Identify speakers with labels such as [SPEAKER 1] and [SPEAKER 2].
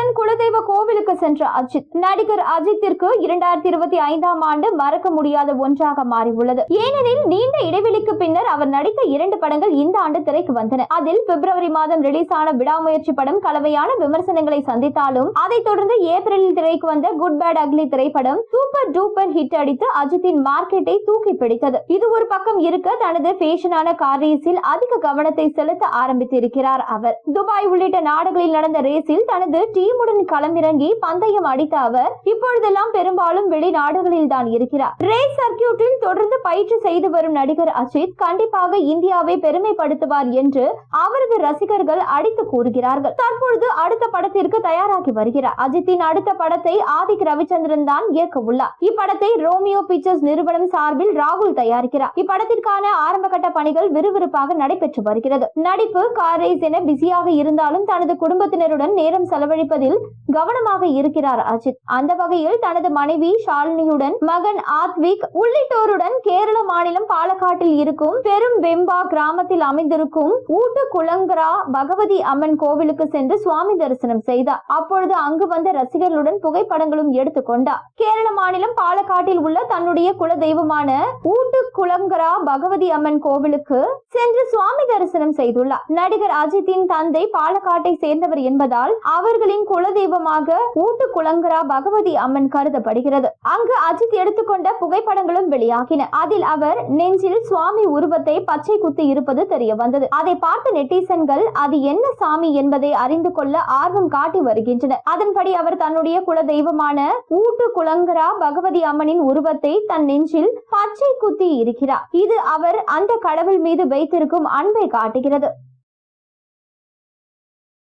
[SPEAKER 1] குடும்பத்துடன் குலதெய்வ கோவிலுக்கு சென்ற அஜித். நடிகர் அஜித்திற்கு 2025ஆம் ஆண்டு மறக்க முடியாத ஒன்றாக மாறியுள்ளது. ஏனெனில் நீண்ட இடைவெளிக்கு பின்னர் அவர் நடித்த 2 படங்கள் இந்த ஆண்டு திரைக்கு வந்தன. அதில் பிப்ரவரி மாதம் ரிலீஸ் ஆன விடாமுயற்சி படம் கலவையான விமர்சனங்களை சந்தித்தாலும் அதைத் தொடர்ந்து ஏப்ரலில் திரைக்கு வந்த குட் பேட் அக்லி திரைப்படம் சூப்பர் டூப்பர் ஹிட் அடித்து அஜித்தின் மார்க்கெட்டை தூக்கி பிடித்தது. இது ஒரு பக்கம் இருக்க, தனது ஃபேஷனான கார் ரேஸில் அதிக கவனத்தை செலுத்த ஆரம்பித்திருக்கிறார் அவர். துபாய் உள்ளிட்ட நாடுகளில் நடந்த ரேஸில் தனது டீமுடன் களமிறங்கி பந்தயம் அடித்த அவர் இப்பொழுதெல்லாம் பெரும்பாலும் வெளிநாடுகளில் தான் இருக்கிறார். ரேஸ் சர்க்கியூட்டில் தொடர்ந்து பயிற்சி செய்து வரும் நடிகர் அஜித் கண்டிப்பாக இந்தியாவை பெருமைப்படுத்துவார் என்று அவரது ரசிகர்கள் அடித்து கூறுகிறார்கள். தற்பொழுது அடுத்த படத்திற்கு தயாராகி வருகிறார். அஜித்தின் அடுத்த படத்தை ஆதிக் ரவிச்சந்திரன் தான் இயக்க உள்ளார். இப்படத்தை ரோமியோ பிக்சர்ஸ் நிறுவனம் சார்பில் ராகுல் தயாரிக்கிறார். இப்படத்திற்கான ஆரம்ப கட்ட பணிகள் விறுவிறுப்பாக நடைபெற்று வருகிறது. நடிப்பு, கார் ரேஸ் என பிஸியாக இருந்தாலும் தனது குடும்பத்தினருடன் நேரம் செலவழிப்பதில் கவனமாக இருக்கிறார் அஜித். அந்த வகையில் தனது மனைவி ஷாலினியுடன், மகன் ஆத்விக் உள்ளிட்டோருடன் கேரள மாநிலம் பாலக்காட்டில் இருக்கும் பெரும் வெம்பா கிராமத்தில் அமைந்திருக்கும் ஊட்டு குளங்கரா பகவதி அம்மன் கோவிலுக்கு சென்று சுவாமி தரிசனம் செய்தார். அப்பொழுது அங்கு வந்த ரசிகர்களுடன் புகைப்படங்களும் எடுத்துக் கொண்டார். கேரள மாநிலம் பாலக்காட்டில் உள்ள தன்னுடைய குல தெய்வமான ஊட்டு குளங்கரா பகவதி அம்மன் கோவிலுக்கு சென்று சுவாமி தரிசனம் செய்துள்ளார். நடிகர் அஜித்தின் தந்தை பாலக்காட்டை சேர்ந்தவர் என்பதால் அவர்களின் குலதெய்வமாக ஊட்டு குளங்கரா பகவதி அம்மன் கருதப்படுகிறது. அங்கு அஜித் எடுத்துக்கொண்ட புகைப்படங்களும் வெளியாகின. அதில் அவர் நெஞ்சில் சுவாமி உருவத்தை பச்சை குத்தி இருப்பது தெரிய வந்தது. அதை பார்த்த நெட்டிசன்கள் அது என்ன சாமி என்பதை அறிந்து கொள்ள ஆர்வம் காட்டி வருகின்றனர். அதன்படி அவர் தன்னுடைய குல தெய்வமான ஊட்டு குளங்கரா பகவதி அம்மனின் உருவத்தை தன் நெஞ்சில் பச்சை குத்தி இருக்கிறார். இது அவர் அந்த கடவுள் மீது வைத்திருக்கும் அன்பை காட்டுகிறது.